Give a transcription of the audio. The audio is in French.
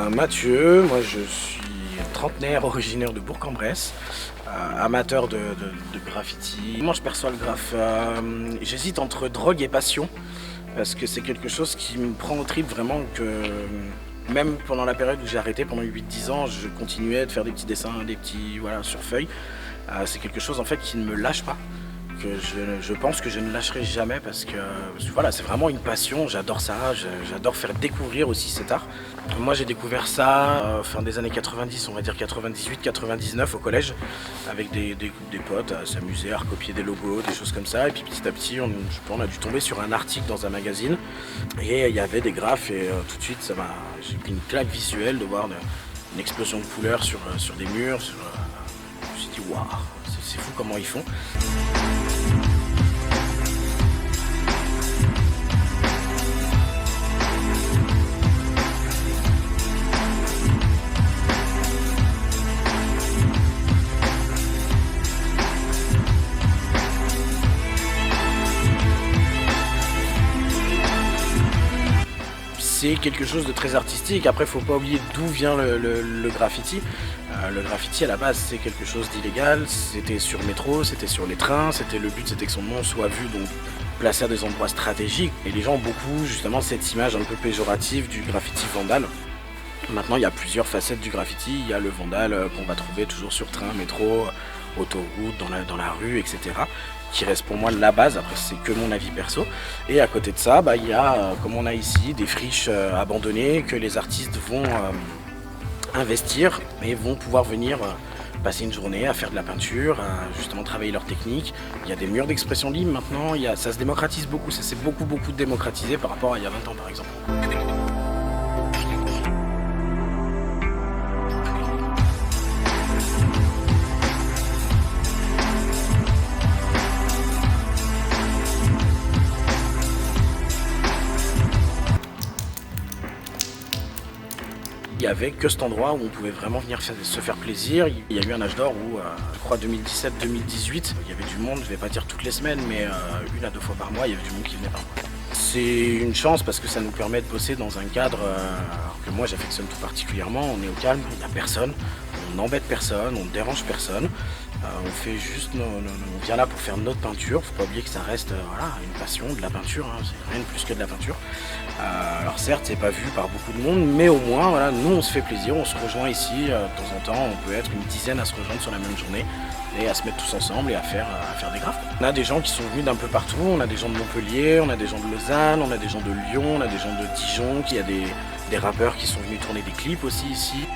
Mathieu, moi je suis trentenaire, originaire de Bourg-en-Bresse, amateur de graffiti. Comment je perçois le graphe? J'hésite entre drogue et passion, parce que c'est quelque chose qui me prend au trip vraiment, que même pendant la période où j'ai arrêté, pendant 8-10 ans, je continuais de faire des petits dessins, des petits, voilà, sur feuille. C'est quelque chose en fait qui ne me lâche pas, que je pense que je ne lâcherai jamais parce que voilà, c'est vraiment une passion, j'adore ça, j'adore faire découvrir aussi cet art. Moi j'ai découvert ça fin des années 90, on va dire 98-99 au collège, avec des potes à s'amuser, à recopier des logos, des choses comme ça, et puis petit à petit on a dû tomber sur un article dans un magazine, et il y avait des graphes, et tout de suite j'ai pris une claque visuelle de voir une explosion de couleurs sur des murs, je me suis dit waouh, c'est fou comment ils font. C'est quelque chose de très artistique. Après, faut pas oublier d'où vient le graffiti. Le graffiti à la base c'est quelque chose d'illégal, c'était sur le métro, c'était sur les trains, le but c'était que son nom soit vu, donc placé à des endroits stratégiques. Et les gens ont beaucoup justement cette image un peu péjorative du graffiti vandale. Maintenant il y a plusieurs facettes du graffiti, il y a le vandale qu'on va trouver toujours sur train, métro, autoroute, dans la rue, etc. Qui reste pour moi la base, après c'est que mon avis perso. Et à côté de ça, il y a, comme on a ici, des friches abandonnées que les artistes vont investir et vont pouvoir venir passer une journée à faire de la peinture, à justement travailler leur technique. Il y a des murs d'expression libre maintenant, ça se démocratise beaucoup, ça s'est beaucoup démocratisé par rapport à il y a 20 ans par exemple. Il n'y avait que cet endroit où on pouvait vraiment venir se faire plaisir. Il y a eu un âge d'or où, je crois 2017-2018, il y avait du monde, je ne vais pas dire toutes les semaines, mais 1 à 2 fois par mois, il y avait du monde qui venait par mois. C'est une chance parce que ça nous permet de bosser dans un cadre que moi j'affectionne tout particulièrement. On est au calme, il n'y a personne, on n'embête personne, on ne dérange personne. On fait juste, on vient là pour faire notre peinture. Faut pas oublier que ça reste voilà, une passion, de la peinture, hein, c'est rien de plus que de la peinture. Alors certes, c'est pas vu par beaucoup de monde, mais au moins, voilà, nous on se fait plaisir, on se rejoint ici de temps en temps. On peut être une dizaine à se rejoindre sur la même journée et à se mettre tous ensemble et à faire des graphes. On a des gens qui sont venus d'un peu partout, on a des gens de Montpellier, on a des gens de Lausanne, on a des gens de Lyon, on a des gens de Dijon, il y a des rappeurs qui sont venus tourner des clips aussi ici.